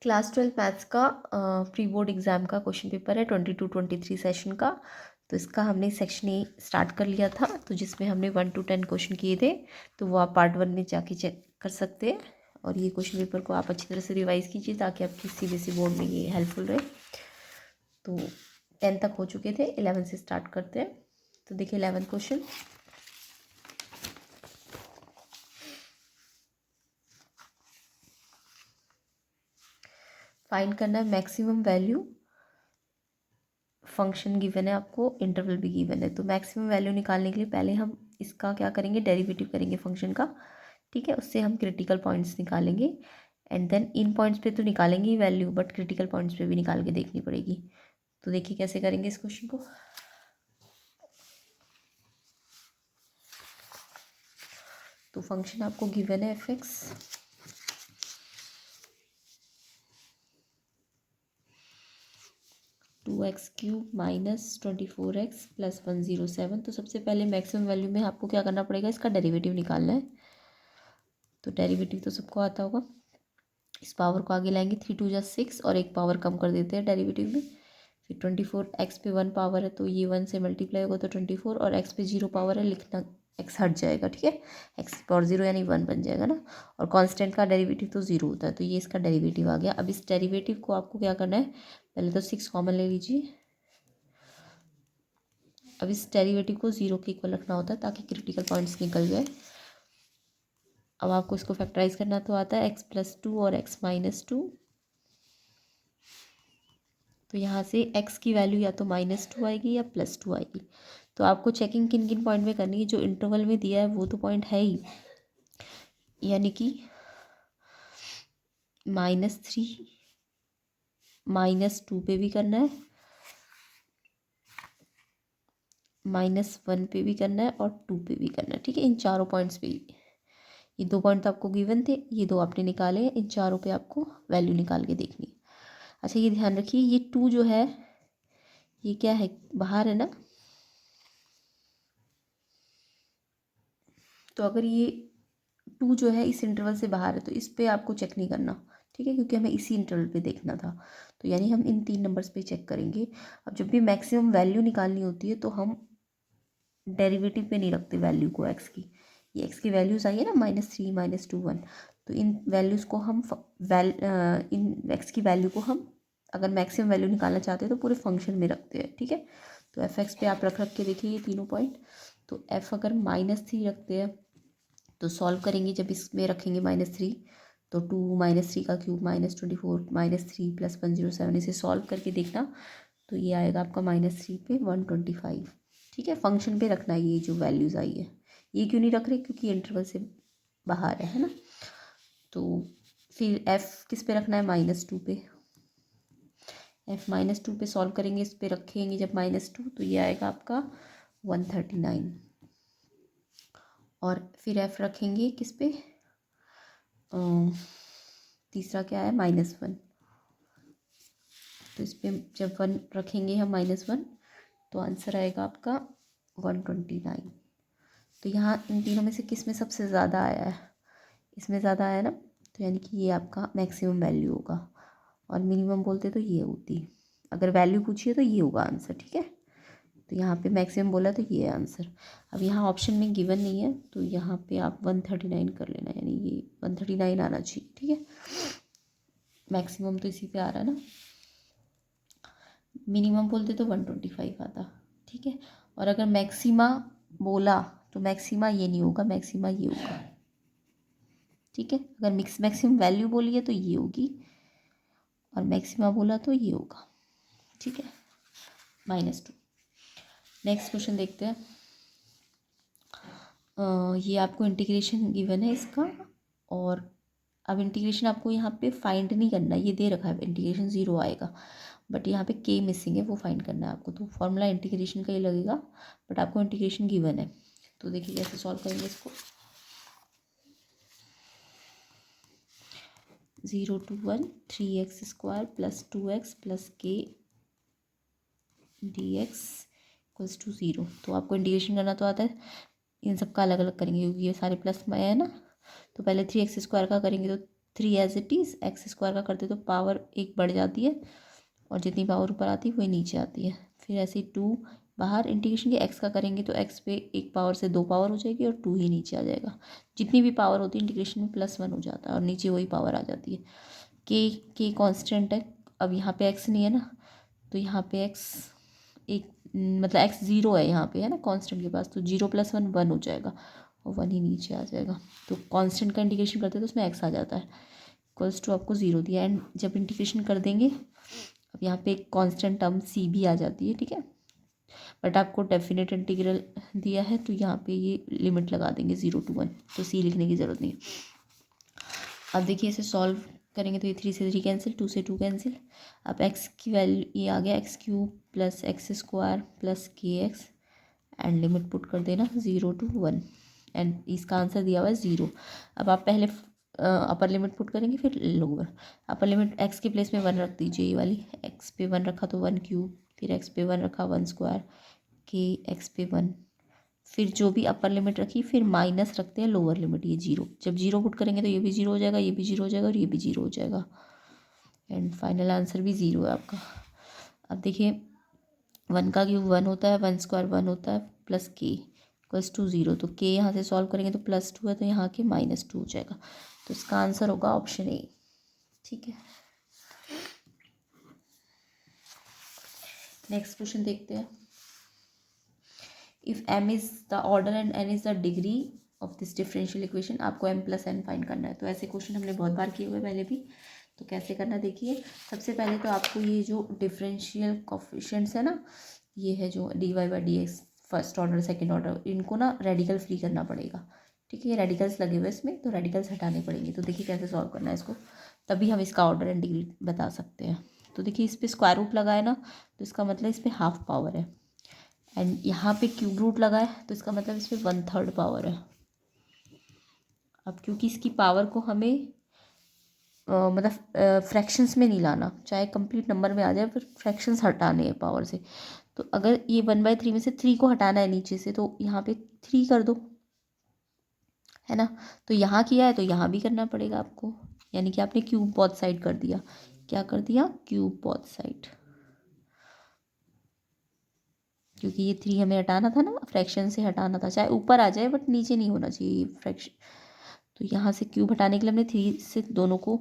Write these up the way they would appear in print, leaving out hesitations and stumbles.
Class 12 maths का pre board exam का question paper है 22-23 सेशन का। तो इसका हमने सेक्शन ए स्टार्ट कर लिया था, तो जिसमें हमने 1 to 10 क्वेश्चन किए थे। तो वो आप पार्ट 1 में जाके चेक कर सकते हैं। और ये क्वेश्चन पेपर को आप अच्छी तरह से रिवाइज़ कीजिए ताकि आपकी सीबीएसई बोर्ड में ये हेल्पफुल रहे। तो 10 तक हो चुके थे, 11 से स्टार्ट करते हैं। तो देखिए 11 क्वेश्चन। फाइंड करना है मैक्सिमम वैल्यू। फंक्शन गिवन है आपको, इंटरवल भी गिवन है। तो मैक्सिमम वैल्यू निकालने के लिए पहले हम इसका क्या करेंगे, डेरिवेटिव करेंगे फंक्शन का। ठीक है, उससे हम क्रिटिकल पॉइंट्स निकालेंगे। एंड देन इन पॉइंट्स पे तो निकालेंगे ही वैल्यू, बट क्रिटिकल पॉइंट्स पे भी निकाल के देखनी पड़ेगी। तो देखिए कैसे करेंगे इस क्वेश्चन को। तो फंक्शन आपको गिवन है f x, two x cube minus 24x plus 107। तो सबसे पहले मैक्सिमम वैल्यू में आपको क्या करना पड़ेगा, इसका डेरिवेटिव निकालना है। तो डेरिवेटिव तो सबको आता होगा। इस पावर को आगे लाएंगे, 3 2 जा 6 और एक पावर कम कर देते हैं डेरिवेटिव में। फिर 24x पे 1 पावर है तो ये 1 से मल्टीप्लाई होगा तो 24, और x पे 0 पावर है, लिखना x हट जाएगा। ठीक है, x पावर 0 यानी 1 बन जाएगा ना। और कांस्टेंट का डेरिवेटिव तो 0 होता है, तो ये इसका डेरिवेटिव आ गया। अब इस डेरिवेटिव को आपको क्या करना है, पहले तो 6 कॉमन ले लीजिए। अब इस डेरिवेटिव को 0 के इक्वल रखना होता है ताकि क्रिटिकल पॉइंट्स निकल जाए। अब आपको इसको फैक्टराइज करना तो आता है, x+2 और x-2। तो यहाँ से x की वैल्यू या तो -2 आएगी या +2 आएगी। तो आपको चेकिंग किन किन पॉइंट में करनी है, जो इंटरवल में दिया है वो तो पॉइंट है ही, यानी कि -3 -2 पे भी करना है, -1 पे भी करना है और 2 पे भी करना है। ठीक है, इन चारों पॉइंट्स पे। ये 2 पॉइंट तो आपको गिवन थे, ये 2 आपने निकाले हैं, इन चारों पे आपको वैल्यू निकाल के देखनी है। अच्छा ये ध्यान रखिए, ये 2 जो है ये क्या है, बाहर है ना। तो अगर ये 2 जो है इस इंटरवल से बाहर है तो इस पे आपको चेक नहीं करना। ठीक है, क्योंकि हमें इसी इंटरवल पे देखना था। तो यानी हम इन 3 नंबर्स पे चेक करेंगे। अब जब भी मैक्सिमम वैल्यू निकालनी होती है तो हम डेरिवेटिव पे नहीं रखते वैल्यू को एक्स की। ये एक्स की वैल्यूज़ आई है ना, -3 -2 1। तो इन वैल्यूज़ को हम इन एक्स की वैल्यू को हम अगर मैक्सिमम वैल्यू निकालना चाहते हैं तो पूरे फंक्शन में रखते हैं। ठीक है, तो एफ एक्स पे आप रख के देखिए ये तीनों पॉइंट। तो एफ अगर -3 रखते हैं तो सॉल्व करेंगे, जब इसमें रखेंगे -3 तो 2 -3 का क्यूब -24 -3 प्लस 107, इसे सॉल्व करके देखना। तो ये आएगा आपका -3 पे 125। ठीक है, फंक्शन पे रखना है ये जो वैल्यूज़ आई है। ये क्यों नहीं रख रहे, क्योंकि इंटरवल से बाहर है ना। तो फिर f किस पे रखना है, -2 पे। f -2 पे सॉल्व करेंगे, इस पे रखेंगे जब -2 तो ये आएगा आपका 139। और फिर f रखेंगे किस पे, तीसरा क्या है, -1। तो इस पर जब 1 रखेंगे हम -1 तो आंसर आएगा आपका 129। तो यहाँ इन तीनों में से किस में सबसे ज़्यादा आया है, इसमें ज़्यादा आया ना। तो यानी कि ये आपका मैक्सिमम वैल्यू होगा। और मिनिमम बोलते तो ये होती, अगर वैल्यू पूछिए तो ये होगा आंसर। ठीक है, तो यहाँ पे मैक्सिमम बोला तो ये है आंसर। अब यहाँ ऑप्शन में गिवन नहीं है तो यहाँ पे आप 139 कर लेना, यानी ये 139 आना चाहिए। ठीक है, मैक्सिमम तो इसी पे आ रहा है ना, मिनिमम बोलते तो 125 आता। ठीक है, और अगर मैक्सिमा बोला तो मैक्सिमा ये नहीं होगा, मैक्सिमा ये होगा। ठीक है, अगर मैक्सिमम वैल्यू बोली है तो ये होगी, और मैक्सिमा बोला तो ये होगा। ठीक है, -2। नेक्स्ट क्वेश्चन देखते हैं। ये आपको इंटीग्रेशन गिवन है इसका, और अब इंटीग्रेशन आपको यहाँ पे फाइंड नहीं करना, ये दे रखा है इंटीग्रेशन 0 आएगा, बट यहाँ पे के मिसिंग है, वो फाइंड करना है आपको। तो फॉर्मूला इंटीग्रेशन का ही लगेगा, बट आपको इंटीग्रेशन गिवन है। तो देखिए कैसे सॉल्व करेंगे इसको। 0 to 1 3x² plus 2x plus k dx equals to 0। तो आपको इंटीग्रेशन करना तो आता है, इन सब का अलग अलग करेंगे क्योंकि ये सारे प्लस में है ना। तो पहले 3x² का करेंगे तो 3 as it is, x square का करते तो पावर एक बढ़ जाती है और जितनी पावर ऊपर आती है वही नीचे आती है। फिर ऐसे 2 बाहर इंटीग्रेशन के एक्स का करेंगे तो एक्स पे एक पावर से 2 पावर हो जाएगी और 2 ही नीचे आ जाएगा। जितनी भी पावर होती है इंटीग्रेशन में +1 हो जाता है और नीचे वही पावर आ जाती है। के कांस्टेंट है, अब यहाँ पे एक्स नहीं है ना, तो यहाँ पे एक्स एक मतलब एक्स 0 है यहाँ पे, है ना कांस्टेंट के पास, तो 0 + 1 1 हो जाएगा और 1 ही नीचे आ जाएगा। तो कांस्टेंट का इंटीग्रेशन करते हैं तो उसमें एक्स आ जाता है, इक्वल्स टू आपको 0 दिया। एंड जब इंटीग्रेशन कर देंगे अब यहाँ पे एक कांस्टेंट टर्म सी भी आ जाती है, ठीक है, बट आपको डेफिनेट इंटीग्रल दिया है तो यहाँ पे ये लिमिट लगा देंगे 0 to 1, तो सी लिखने की ज़रूरत नहीं है। अब देखिए इसे सॉल्व करेंगे तो ये 3 से 3 कैंसिल, 2 से 2 कैंसिल। अब एक्स की वैल्यू ये आ गया x³ + x² + kx and limit put कर देना 0 to 1 एंड इसका आंसर दिया हुआ है 0। अब आप पहले अपर लिमिट पुट करेंगे फिर लोअर। अपर लिमिट एक्स के प्लेस में 1 रख दीजिए, ये वाली एक्स पे 1 रखा तो 1³ फिर एक्स पे 1 रखा 1² के एक्स पे 1, फिर जो भी अपर लिमिट रखी फिर माइनस रखते हैं लोअर लिमिट, ये 0। जब 0 पुट करेंगे तो ये भी 0 हो जाएगा, ये भी 0 हो जाएगा और ये भी 0 हो जाएगा एंड फाइनल आंसर भी 0 है आपका। अब देखिए 1³ 1 होता है, 1² 1 होता है प्लस k इक्वल्स टू 0, तो k यहाँ से सॉल्व करेंगे तो +2 है तो यहाँ के -2 हो जाएगा, तो इसका आंसर होगा ऑप्शन ए, ठीक है। नेक्स्ट क्वेश्चन देखते हैं। If m is the order and n is the degree of this differential equation, आपको m + n फाइंड करना है। तो ऐसे क्वेश्चन हमने बहुत बार किए हुए पहले भी, तो कैसे करना देखिए। सबसे पहले तो आपको ये जो डिफरेंशियल कोफिशिएंट्स है ना, ये है जो dy/dx first order second order, इनको ना रेडिकल फ्री करना पड़ेगा, ठीक है। ये रेडिकल्स लगे हुए इसमें तो रेडिकल्स हटाने पड़ेंगे। तो देखिए कैसे सॉल्व करना है इसको, तभी हम इसका ऑर्डर एंड डिग्री बता सकते हैं। तो देखिए इस पर स्क्वायर रूट लगा है ना, तो इसका मतलब इस पर हाफ पावर है एंड यहाँ पे क्यूब रूट लगा है तो इसका मतलब इस पर 1/3 पावर है। अब क्योंकि इसकी पावर को हमें मतलब फ्रैक्शंस में नहीं लाना, चाहे कंप्लीट नंबर में आ जाए पर फ्रैक्शंस हटाने हैं पावर से, तो अगर ये 1/3 में से 3 को हटाना है नीचे से तो यहाँ पे 3 कर दो, है ना। तो यहाँ किया है तो यहाँ भी करना पड़ेगा आपको, यानी कि आपने क्यूब बोथ साइड कर दिया। क्या कर दिया? क्यूब बोथ साइड, क्योंकि ये 3 हमें हटाना था ना, फ्रैक्शन से हटाना था, चाहे ऊपर आ जाए बट नीचे नहीं होना चाहिए फ्रैक्शन। तो यहाँ से क्यूब हटाने के लिए हमने 3 से दोनों को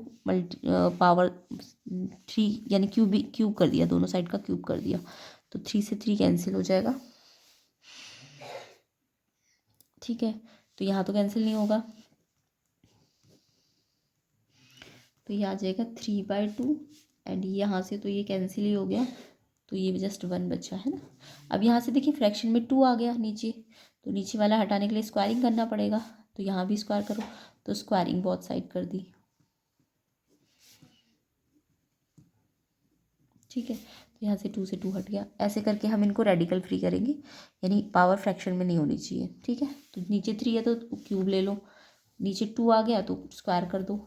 पावर 3 यानी क्यूब कर दिया, दोनों साइड का क्यूब कर दिया, तो 3 से 3 कैंसिल हो जाएगा, ठीक है। तो यहाँ तो कैंसिल नहीं होगा, तो ये आ जाएगा 3/2 एंड यहाँ से तो ये कैंसिल ही हो गया, तो ये जस्ट 1 बचा, है ना। अब यहाँ से देखिए फ्रैक्शन में 2 आ गया नीचे, तो नीचे वाला हटाने के लिए स्क्वायरिंग करना पड़ेगा, तो यहाँ भी स्क्वायर करो, तो स्क्वायरिंग बोथ साइड कर दी, ठीक है। तो यहाँ से 2 से 2 हट गया। ऐसे करके हम इनको रेडिकल फ्री करेंगे, यानी पावर फ्रैक्शन में नहीं होनी चाहिए, ठीक है। तो नीचे 3 है तो क्यूब ले लो, नीचे 2 आ गया तो स्क्वायर कर दो,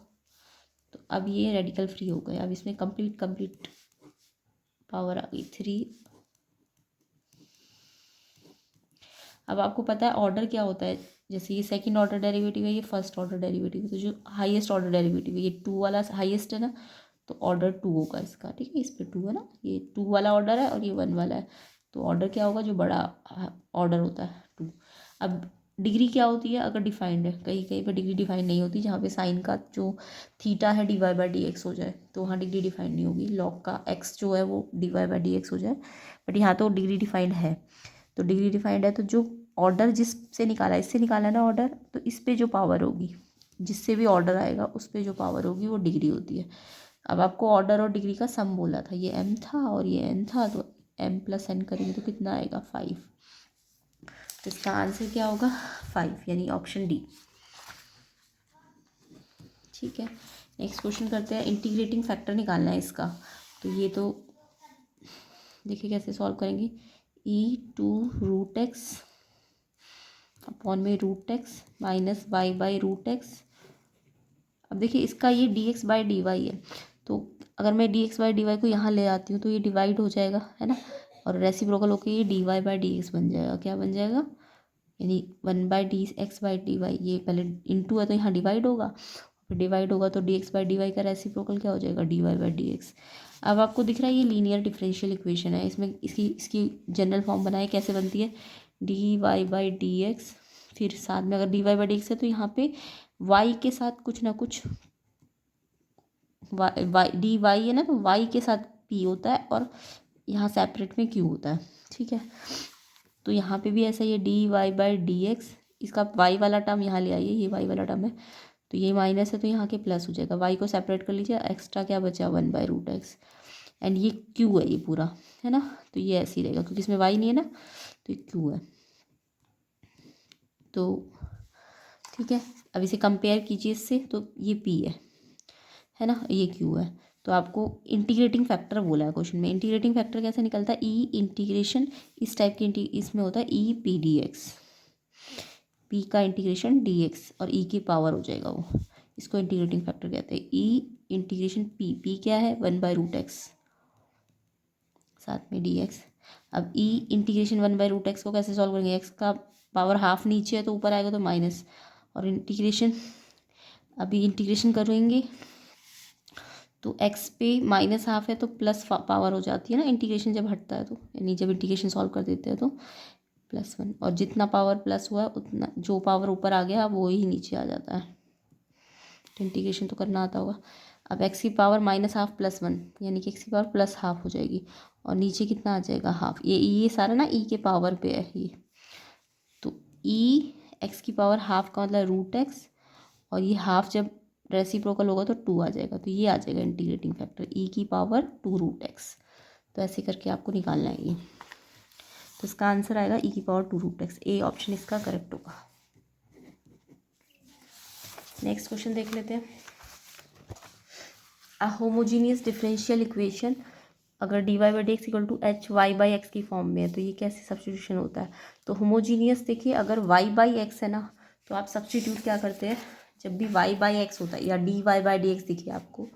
तो अब ये रेडिकल फ्री हो गए। अब इसमें कंप्लीट पावर आ गई 3। अब आपको पता है ऑर्डर क्या होता है, जैसे ये सेकंड ऑर्डर डेरिवेटिव है, ये फर्स्ट ऑर्डर डेरिवेटिव है, तो जो हाईएस्ट ऑर्डर डेरिवेटिव है ये 2 वाला हाईएस्ट है ना, तो ऑर्डर 2 होगा इसका, ठीक है। इस पर 2 है ना, ये 2 वाला ऑर्डर है और ये 1 वाला है, तो ऑर्डर क्या होगा? जो बड़ा ऑर्डर होता है 2। अब डिग्री क्या होती है अगर डिफाइंड है? कहीं कहीं पर डिग्री डिफाइंड नहीं होती, जहाँ पे साइन का जो थीटा है dy/dx हो जाए तो वहाँ डिग्री डिफाइंड नहीं होगी, लॉग का x जो है वो dy/dx हो जाए, बट यहाँ तो डिग्री डिफाइंड है। तो डिग्री डिफाइंड है तो जो ऑर्डर जिससे निकाला, इससे निकाला ना ऑर्डर, तो इस पे जो पावर होगी, जिससे भी ऑर्डर आएगा उस पे जो पावर होगी वो डिग्री होती है। अब आपको ऑर्डर और डिग्री का सम बोला था, ये m था और ये n था, तो m + n करेंगे तो कितना आएगा? 5। तो इसका आंसर क्या होगा? 5, यानी ऑप्शन डी, ठीक है। नेक्स्ट क्वेश्चन करते हैं। इंटीग्रेटिंग फैक्टर निकालना है इसका, तो ये तो देखिए कैसे सॉल्व करेंगे। e2√x अपॉन में √x माइनस y/√x। अब देखिए इसका ये dx/dy है, तो अगर मैं dx/dy को यहाँ ले आती हूँ तो ये डिवाइड हो जाएगा, है ना, और रेसिप्रोकल होकर ये dy/dx बन जाएगा। क्या बन जाएगा? यानी 1/dx/dy, ये पहले इंटू है तो यहाँ डिवाइड होगा, फिर डिवाइड होगा तो d x by d y का रेसिप्रोकल क्या हो जाएगा, d y by d x. अब आपको दिख रहा है ये लीनियर डिफरेंशियल इक्वेशन है, इसमें इसकी जनरल फॉर्म बनाए कैसे बनती है, d y by d x, फिर साथ में अगर d y by d x है तो यहाँ पे वाई के साथ कुछ ना कुछ वाई डी वाई है ना, तो वाई के साथ पी होता है और यहाँ सेपरेट में क्यू होता है, ठीक है। तो यहाँ पे भी ऐसा ही है, d y by d x, इसका वाई वाला टर्म यहाँ ले आइए, ये वाई वाला टर्म है तो ये माइनस है तो यहाँ के प्लस हो जाएगा, वाई को सेपरेट कर लीजिए, एक्स्ट्रा क्या बचा, 1/√x, एंड ये क्यू है ये पूरा, है ना, तो ये ऐसे ही रहेगा क्योंकि इसमें वाई नहीं है ना, तो ये क्यू है। तो ठीक है, अब इसे कंपेयर कीजिए इससे, तो ये पी है ना, ये क्यू है। तो आपको इंटीग्रेटिंग फैक्टर बोला है क्वेश्चन में, इंटीग्रेटिंग फैक्टर कैसे निकलता है, ई इंटीग्रेशन इस टाइप की इसमें होता है E P D x, P का इंटीग्रेशन डी एक्स और ई की पावर हो जाएगा वो, इसको इंटीग्रेटिंग फैक्टर कहते हैं। ई इंटीग्रेशन पी क्या है, 1/√x साथ में डी एक्स। अब ई इंटीग्रेशन 1/√x को कैसे सॉल्व करेंगे, एक्स का पावर हाफ नीचे है तो ऊपर आएगा तो माइनस, और इंटीग्रेशन अभी इंटीग्रेशन करेंगे तो x पे माइनस हाफ है तो प्लस पावर हो जाती है ना, इंटीग्रेशन जब हटता है तो, यानी जब इंटीग्रेशन सॉल्व कर देते हैं तो +1, और जितना पावर प्लस हुआ है उतना जो पावर ऊपर आ गया वो ही नीचे आ जाता है, तो इंटीग्रेशन तो करना आता होगा। अब x की पावर -1/2 +1 यानी कि x की पावर +1/2 हो जाएगी, और नीचे कितना आ जाएगा, हाफ, ये सारा ना e के पावर पे है ये, तो e x की पावर हाफ का मतलब √x, और ये हाफ जब रेसिप्रोकल होगा तो 2 आ जाएगा, तो ये आ जाएगा इंटीग्रेटिंग फैक्टर e की पावर 2√x। तो ऐसे करके आपको निकालना है ये, तो इसका आंसर आएगा e की पावर 2√x, ए ऑप्शन इसका करेक्ट होगा। नेक्स्ट क्वेश्चन देख लेते हैं, अ होमोजीनियस डिफरेंशियल इक्वेशन अगर d y by d x equal to h y by x की फॉर्म में है तो ये कैसे सब्स्टिट्यूशन होता है। तो होमोजीनियस देखिए, अगर वाई बाई एक्स है ना तो आप सब्स्टिट्यूट क्या करते हैं, जब भी वाई बाई एक्स होता है या d y by d x दिखे आपको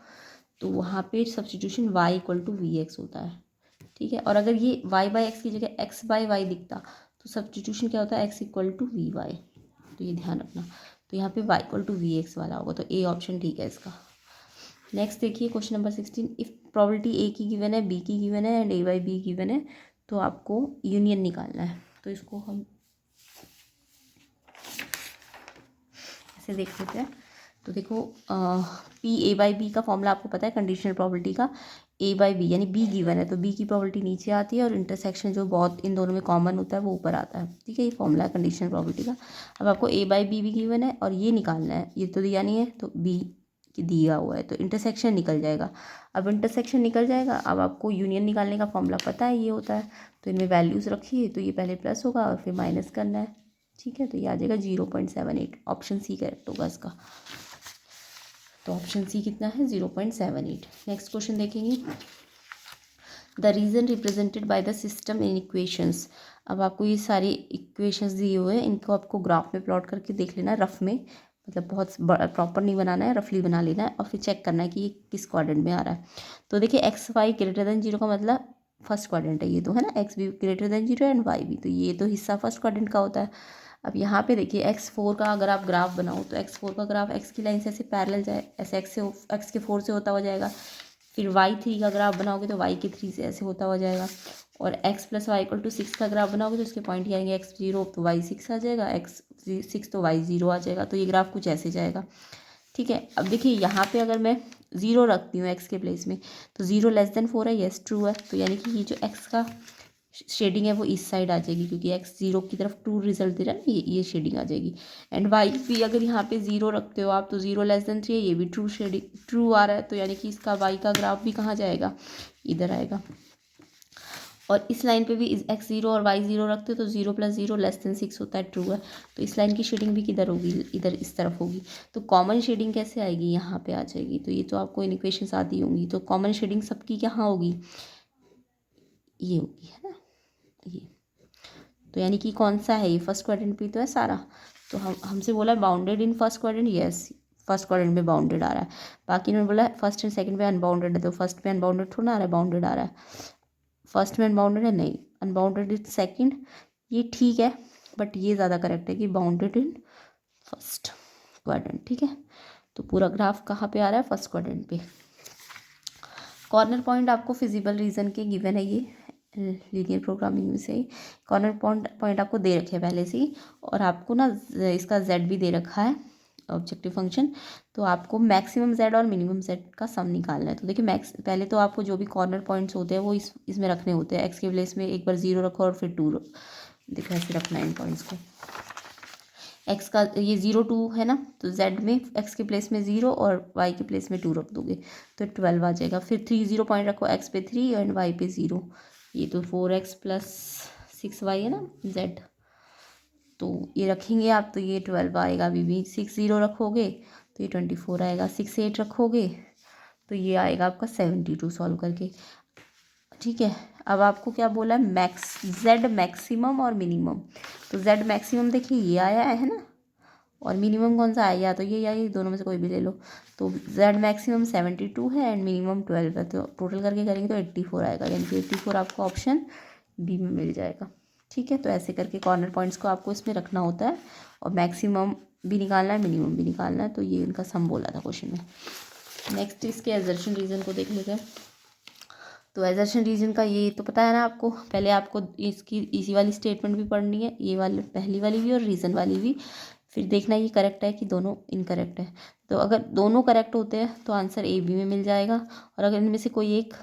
तो वहाँ पे substitution y equal to v x होता है, ठीक है। और अगर ये वाई बाई एक्स की जगह एक्स बाई वाई दिखता तो सब्स्टिट्यूशन क्या होता है, x equal to v y, तो ये ध्यान रखना। तो यहाँ पे y equal to v x वाला होगा, तो ए ऑप्शन ठीक है इसका। नेक्स्ट देखिए क्वेश्चन नंबर 16, इफ़ प्रॉबिलिटी ए की गिवन है, बी की गिवन है and A by be given है तो आपको यूनियन निकालना है। तो इसको हम ऐसे देख लेते हैं। तो देखो पी ए बाई बी का फॉर्मूला आपको पता है कंडीशनल प्रॉबिलिटी का, ए बाई बी यानी बी गिवन है तो बी की प्रॉबिलिटी नीचे आती है और इंटरसेक्शन जो बहुत इन दोनों में कॉमन होता है वो ऊपर आता है, ठीक है। ये फॉर्मूला है कंडीशनल प्रॉबिलिटी का। अब आपको ए बाई बी भी गिवन है और ये निकालना है, ये तो दिया नहीं है तो बी कि दिया हुआ है तो इंटरसेक्शन निकल जाएगा। अब इंटरसेक्शन निकल जाएगा, अब आपको यूनियन निकालने का फॉर्मूला पता है ये होता है, तो इनमें वैल्यूज़ रखिए, तो ये पहले प्लस होगा और फिर माइनस करना है, ठीक है। तो ये आ जाएगा 0.78, ऑप्शन सी करेक्ट होगा इसका। तो ऑप्शन सी कितना है, 0.78। नेक्स्ट क्वेश्चन देखेंगे, the region represented by the system in equations. अब आपको ये सारे इक्वेशंस दिए हुए हैं, इनको आपको ग्राफ में प्लॉट करके देख लेना, रफ में, मतलब बहुत प्रॉपर नहीं बनाना है, रफली बना लेना है और फिर चेक करना है कि ये किस क्वाड्रेंट में आ रहा है। तो देखिए एक्स वाई ग्रेटर देन 0 का मतलब फर्स्ट क्वाड्रेंट है ये तो, है ना, एक्स भी ग्रेटर देन 0 एंड वाई भी, तो ये तो हिस्सा फर्स्ट क्वाड्रेंट का होता है। अब यहाँ पे देखिए x4 का अगर आप ग्राफ बनाओ तो x4 का ग्राफ x की लाइन से ऐसे पैरेलल जाए, ऐसे x के 4 से होता हुआ जाएगा। फिर y3 का ग्राफ बनाओगे तो y के 3 से ऐसे होता हुआ जाएगा, और x + y = 6 का ग्राफ बनाओगे तो इसके पॉइंट ही आएंगे, x0 तो y 6 आ जाएगा, x6 तो y 0 आ जाएगा। तो ये ग्राफ कुछ ऐसे जाएगा, ठीक है। अब देखिए यहाँ पे अगर मैं 0 रखती हूँ x के प्लेस में तो 0 < 4 है, यस ट्रू है, तो यानी कि ये जो x का शेडिंग है वो इस साइड आ जाएगी क्योंकि x 0 की तरफ ट्रू रिजल्ट दे रहा है ना, ये शेडिंग आ जाएगी। एंड y भी अगर यहाँ पे 0 रखते हो आप तो 0 < 3 है, ये भी ट्रू शेडिंग ट्रू आ रहा है, तो यानी कि इसका y का ग्राफ भी कहाँ जाएगा, इधर आएगा। और इस लाइन पे भी x 0 और y 0 रखते हो तो 0 + 0 < 6 होता है, ट्रू है, तो इस लाइन की शेडिंग भी किधर होगी, इधर इस तरफ होगी। तो कॉमन शेडिंग कैसे आएगी, यहाँ पे आ जाएगी। तो ये तो आपको इन इक्वेशंस आती होंगी, तो कॉमन शेडिंग सबकी कहाँ होगी, ये होगी, है ना, ये। तो यानी कि कौन सा है ये, फर्स्ट क्वाड्रेंट पे तो है सारा, तो हमसे बोला bounded in first quadrant, yes first quadrant में बाउंडेड आ रहा है। बाकी इन्होंने बोला फर्स्ट एंड सेकंड में अनबाउंडेड है, तो फर्स्ट में अनबाउंडेड थोड़ा आ रहा है, बाउंडेड आ रहा है। फर्स्ट में अनबाउंडेड है, नहीं, अनबाउंडेड इन सेकंड, ये ठीक है, बट ये ज़्यादा करेक्ट है कि बाउंडेड इन फर्स्ट क्वाड्रेंट, ठीक है। तो पूरा ग्राफ कहाँ पे आ रहा है, फर्स्ट क्वाड्रेंट पे। कॉर्नर पॉइंट आपको फिजिबल रीजन के गिवन है, ये लीनियर प्रोग्रामिंग में से ही कॉर्नर पॉइंट आपको दे रखे हैं पहले से ही, और आपको ना इसका जेड भी दे रखा है ऑब्जेक्टिव फंक्शन। तो आपको मैक्सिमम जेड और मिनिमम जेड का सम निकालना है। तो देखिए पहले तो आपको जो भी कॉर्नर पॉइंट्स होते हैं वो इसमें रखने होते हैं। एक्स के प्लेस में एक बार 0 रखो और फिर 2 देखो ऐसे रखना है इन पॉइंट्स को। एक्स का ये 0 2 है ना, तो जेड में एक्स के प्लेस में 0 और वाई के प्लेस में 2 रख दोगे तो 12 आ जाएगा। फिर 3 0 पॉइंट रखो, एक्स पे 3 एंड वाई पे 0, ये तो 4x प्लस 6y है ना जेड, तो ये रखेंगे आप तो ये 12 आएगा। अभी भी 6 0 रखोगे तो ये 24 आएगा। 6 8 रखोगे तो ये आएगा आपका 72 सॉल्व करके। ठीक है, अब आपको क्या बोला है, जेड मैक्सिमम और मिनिमम। तो जेड मैक्सिमम देखिए ये आया है ना, और मिनिमम कौन सा आया, या तो ये या ये दोनों में से कोई भी ले लो। तो जेड मैक्सिमम 72 है एंड मिनिमम 12 है, तो टोटल करके करेंगे तो 84 आएगा, यानी कि 84 आपको ऑप्शन बी में मिल जाएगा। ठीक है, तो ऐसे करके कॉर्नर पॉइंट्स को आपको इसमें रखना होता है, और मैक्सिमम भी निकालना है, मिनिमम भी निकालना है। तो ये इनका सम बोला था क्वेश्चन में। नेक्स्ट इसके एजर्शन रीजन को देख लेते हैं। तो एजर्शन रीजन का ये तो पता है ना आपको, पहले आपको इसकी इसी वाली स्टेटमेंट भी पढ़नी है, ये वाली पहली वाली भी और रीजन वाली भी, फिर देखना ये करेक्ट है कि दोनों इनकरेक्ट है। तो अगर दोनों करेक्ट होते हैं तो आंसर ए बी में मिल जाएगा, और अगर इनमें से कोई एक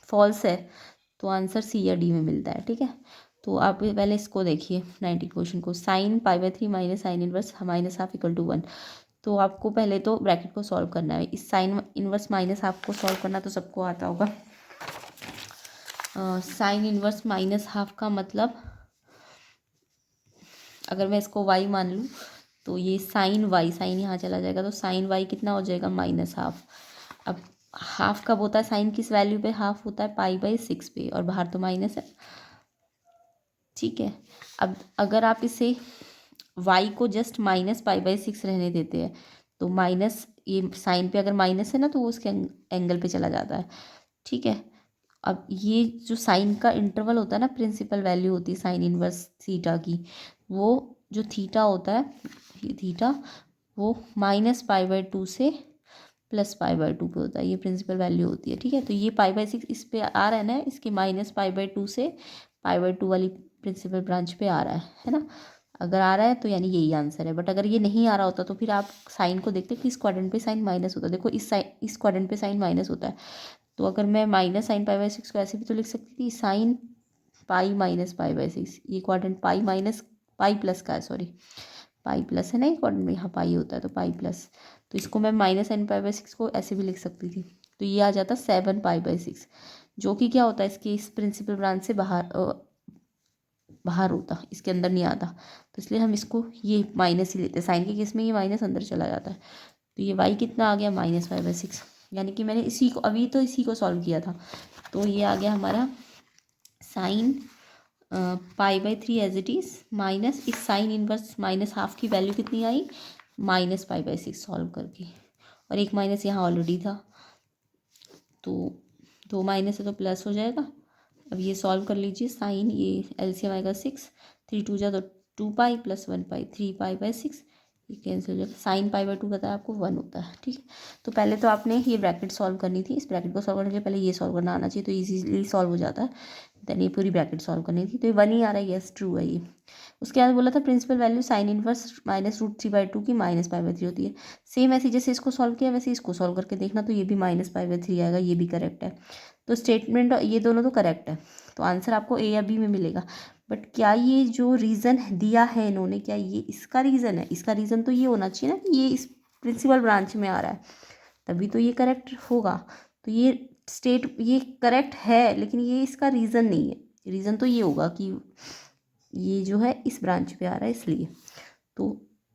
फॉल्स है तो आंसर सी या डी में मिलता है। ठीक है, तो आप पहले इसको देखिए 19 क्वेश्चन को। Sine π/3 minus sine inverse minus half equal to 1। तो आपको पहले तो ब्रैकेट को सॉल्व करना है। इस साइन इनवर्स माइनस हाफ को सॉल्व करना तो सबको आता होगा। साइन इनवर्स माइनस हाफ का मतलब, अगर मैं इसको y मान लूँ तो ये साइन y, साइन यहाँ चला जाएगा तो साइन y कितना हो जाएगा, माइनस हाफ। अब हाफ कब होता है, साइन किस वैल्यू पे हाफ होता है, π/6 पे, और बाहर तो माइनस है। ठीक है, अब अगर आप इसे y को जस्ट माइनस π/6 रहने देते हैं तो माइनस, ये साइन पे अगर माइनस है ना तो वो उसके एंगल पे चला जाता है। ठीक है, अब ये जो साइन का इंटरवल होता है ना, प्रिंसिपल वैल्यू होती है साइन इनवर्स थीटा की, वो जो थीटा होता है, ये थीटा वो -π/2 से +π/2 पे होता है, ये प्रिंसिपल वैल्यू होती है। ठीक है, तो ये π/6 इस पे आ रहा है ना, इसके -π/2 से π/2 वाली प्रिंसिपल ब्रांच पे आ रहा है ना। अगर आ रहा है तो यानी यही आंसर है, बट अगर ये नहीं आ रहा होता तो फिर आप साइन को देखते कि इस क्वाड्रेंट पे साइन माइनस होता है। देखो इस क्वाड्रेंट पे साइन माइनस होता है, तो अगर मैं माइनस साइन π/6 को ऐसे भी तो लिख सकती थी, साइन पाई माइनस π/6। ये quadrant pi minus pi plus का है, सॉरी पाई प्लस है ना, ये क्वाड्रेंट में यहाँ पाई होता है तो पाई प्लस, तो इसको मैं माइनस साइन π/6 को ऐसे भी लिख सकती थी। तो ये आ जाता 7π/6, जो कि क्या होता है, इसके इस प्रिंसिपल ब्रांच से बाहर होता, इसके अंदर नहीं आता। तो इसलिए हम इसको ये माइनस ही लेते हैं, साइन के केस में ये माइनस अंदर चला जाता है। तो ये y कितना आ गया, -π/6, यानी कि मैंने इसी को अभी तो इसी को सॉल्व किया था। तो ये आ गया हमारा sine π/3 as it is minus इस साइन इनवर्स माइनस हाफ की वैल्यू कितनी आई, -π/6 सॉल्व करके, और एक माइनस यहाँ ऑलरेडी था, तो 2 माइनस है तो प्लस हो जाएगा। अब ये सॉल्व कर लीजिए, साइन ये एलसीएम आएगा 6, 3 2 जा तो 2π + 1π, 3π/6, ये कैंसिल हो जाएगा। साइन π/2 पता है आपको 1 होता है। ठीक है, तो पहले तो आपने ये ब्रैकेट सॉल्व करनी थी, इस ब्रैकेट को सॉल्व करने के लिए पहले ये सॉल्व करना आना चाहिए, तो इजीली सॉल्व हो जाता है। देन ये पूरी ब्रैकेट सॉल्व करनी थी, तो ये 1 ही आ रहा है, यस ट्रू है ये। उसके बाद बोला था प्रिंसिपल वैल्यू साइन इनवर्स -√3/2 की -π/3 होती है। सेम ऐसे जैसे इसको सॉल्व किया वैसे इसको सॉल्व करके देखना, तो ये भी -π/3 आएगा, ये भी करेक्ट है। तो स्टेटमेंट ये दोनों तो करेक्ट है, तो आंसर आपको ए या बी में मिलेगा। बट क्या ये जो रीज़न दिया है इन्होंने, क्या ये इसका रीज़न है, इसका रीज़न तो ये होना चाहिए ना कि ये इस प्रिंसिपल ब्रांच में आ रहा है, तभी तो ये करेक्ट होगा। तो ये करेक्ट है, लेकिन ये इसका रीज़न नहीं है। रीज़न तो ये होगा कि ये जो है इस ब्रांच पे आ रहा है इसलिए। तो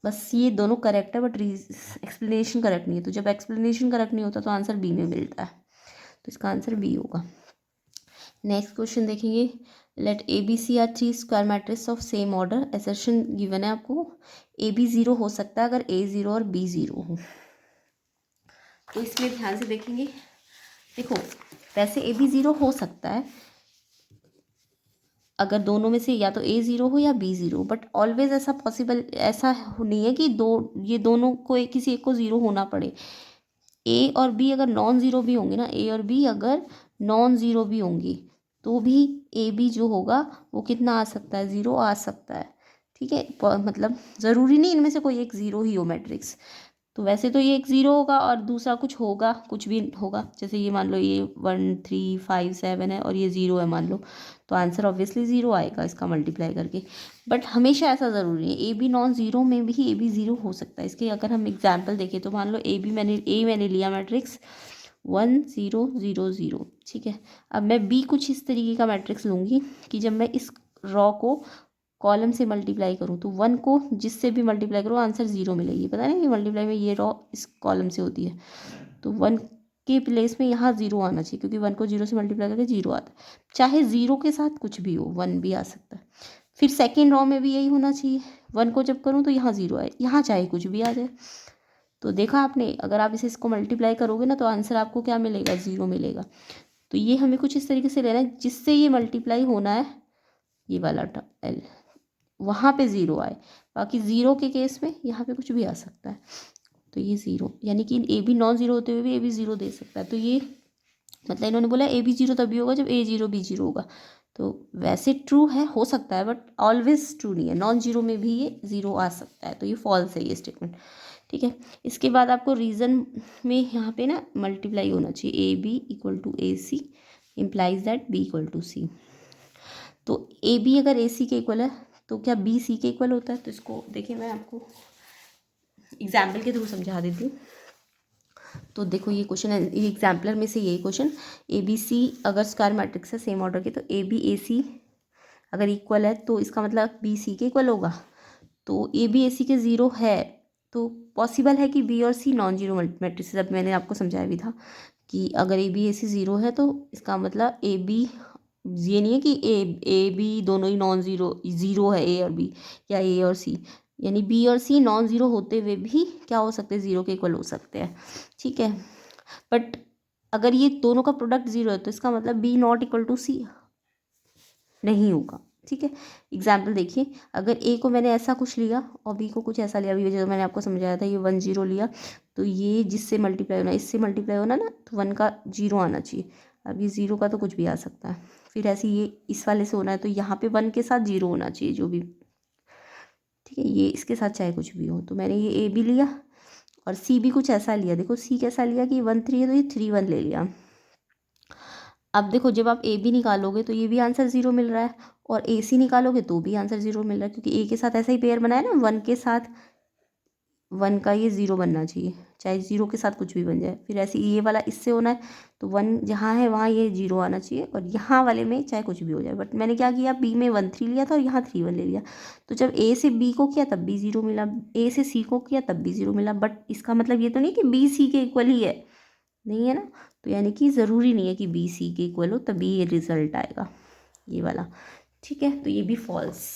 बस ये दोनों करेक्ट है, बट एक्सप्लेनेशन करेक्ट नहीं है। तो जब एक्सप्लेनेशन करेक्ट नहीं होता तो आंसर बी में मिलता है, तो इसका आंसर बी होगा। नेक्स्ट क्वेश्चन देखेंगे, let A B C are 3 square matrix of same order. Assertion given है आपको, ए बी 0 हो सकता है अगर ए 0 और बी 0 हो। तो इसमें ध्यान से देखेंगे, देखो वैसे ए बी 0 हो सकता है, अगर दोनों में से या तो ए ज़ीरो हो या बी ज़ीरो, बट ऑलवेज ऐसा पॉसिबल ऐसा नहीं है कि ये दोनों को किसी एक को ज़ीरो होना पड़े। ए और बी अगर नॉन ज़ीरो भी होंगे ना, ए और बी अगर नॉन ज़ीरो भी होंगी तो भी ए बी जो होगा वो कितना आ सकता है, ज़ीरो आ सकता है। ठीक है, मतलब ज़रूरी नहीं इनमें से कोई एक ज़ीरो ही हो मैट्रिक्स। तो वैसे तो ये एक ज़ीरो होगा और दूसरा कुछ होगा, कुछ भी होगा। जैसे ये मान लो ये 1 3 5 7 है और ये ज़ीरो है मान लो, तो आंसर ऑब्वियसली ज़ीरो आएगा इसका मल्टीप्लाई करके। बट हमेशा ऐसा ज़रूरी नहीं है, ए बी नॉन ज़ीरो में भी ए बी ज़ीरो हो सकता है। इसके अगर हम एग्जाम्पल देखें तो मान लो मैंने लिया मैट्रिक्स 1 0 0 0। ठीक है, अब मैं बी कुछ इस तरीके का मैट्रिक्स लूँगी कि जब मैं इस रॉ को कॉलम से मल्टीप्लाई करूँ तो 1 को जिससे भी मल्टीप्लाई करो आंसर ज़ीरो मिलेगी। पता नहीं कि मल्टीप्लाई में ये रॉ इस कॉलम से होती है, तो 1 के प्लेस में यहाँ ज़ीरो आना चाहिए, क्योंकि 1 को 0 से मल्टीप्लाई करके ज़ीरो आता है। चाहे ज़ीरो के साथ कुछ भी हो, 1 भी आ सकता है। फिर सेकेंड रॉ में भी यही होना चाहिए, 1 को जब करूँ तो यहाँ ज़ीरो आए, यहाँ चाहे कुछ भी आ जाए। तो देखा आपने, अगर आप इसको मल्टीप्लाई करोगे ना तो आंसर आपको क्या मिलेगा, ज़ीरो मिलेगा। तो ये हमें कुछ इस तरीके से लेना है जिससे ये मल्टीप्लाई होना है, ये वाला एल वहाँ पे ज़ीरो आए। बाकी ज़ीरो के केस में यहाँ पे कुछ भी आ सकता है। तो ये ज़ीरो, यानी कि ए बी नॉन ज़ीरो होते हुए भी ए बी ज़ीरो दे सकता है। तो ये मतलब इन्होंने बोला ए बी ज़ीरो तभी होगा जब ए ज़ीरो बी ज़ीरो होगा। तो वैसे ट्रू है, हो सकता है, बट ऑलवेज ट्रू नहीं है। नॉन ज़ीरो में भी ये ज़ीरो आ सकता है, तो ये फॉल्स है ये स्टेटमेंट। ठीक है, इसके बाद आपको रीज़न में यहाँ पे ना मल्टीप्लाई होना चाहिए, A B equal to A C implies that B equal to C. तो ए बी अगर ए सी के इक्वल है तो क्या बी सी के इक्वल होता है? तो इसको देखिए मैं आपको एग्जाम्पल के थ्रू समझा देती हूँ। तो देखो ये क्वेश्चन है, ये एग्जाम्पलर में से यही क्वेश्चन, ए बी सी अगर स्क्वायर मैट्रिक्स है सेम ऑर्डर के, तो ए बी ए सी अगर इक्वल है तो इसका मतलब बी सी के इक्वल होगा। तो ए बी ए सी के ज़ीरो है तो पॉसिबल है कि बी और सी नॉन जीरो मैट्रिक्स। अब मैंने आपको समझाया भी था कि अगर A B A C zero है तो इसका मतलब ए बी, ये नहीं है कि ए बी दोनों ही नॉन ज़ीरो ज़ीरो है, ए और बी या ए और सी, यानी बी और सी नॉन ज़ीरो होते हुए भी क्या हो सकते हैं, ज़ीरो के इक्वल हो सकते हैं। ठीक है, बट अगर ये दोनों का प्रोडक्ट ज़ीरो है तो इसका मतलब बी नॉट इक्वल टू सी नहीं होगा। ठीक है, एग्जाम्पल देखिए, अगर ए को मैंने ऐसा कुछ लिया और बी को कुछ ऐसा लिया, अभी जो मैंने आपको समझाया था ये 1 0 लिया, तो ये जिससे मल्टीप्लाई होना इससे मल्टीप्लाई होना ना, तो 1 का 0 आना चाहिए। अब ये 0 का तो कुछ भी आ सकता है। फिर ऐसे ये इस वाले से होना है तो यहाँ पे 1 के साथ 0 होना चाहिए जो भी। ठीक है, ये इसके साथ चाहे कुछ भी हो। तो मैंने ये ए भी लिया और सी भी कुछ ऐसा लिया। देखो सी कैसा लिया कि 1 3 है तो ये 3 1 ले लिया। अब देखो जब आप ए बी निकालोगे तो ये भी आंसर ज़ीरो मिल रहा है, और ए सी निकालोगे तो भी आंसर ज़ीरो मिल रहा है, क्योंकि ए के साथ ऐसा ही पेयर बनाया ना, 1 के साथ 1 का ये ज़ीरो बनना चाहिए, चाहे ज़ीरो के साथ कुछ भी बन जाए। फिर ऐसे ये वाला इससे होना है तो 1 जहाँ है वहाँ ये 0 आना चाहिए, और यहाँ वाले में चाहे कुछ भी हो जाए। बट मैंने क्या किया, बी में 1 3 लिया था और यहाँ 3 1 ले लिया। तो जब ए से बी को किया तब भी 0 मिला, ए से सी को किया तब भी 0 मिला। बट इसका मतलब ये तो नहीं कि बी सी के इक्वल ही है, नहीं है ना। तो यानी कि ज़रूरी नहीं है कि बी सी के इक्वल हो तभी ये रिजल्ट आएगा, ये वाला। ठीक है, तो ये भी फॉल्स।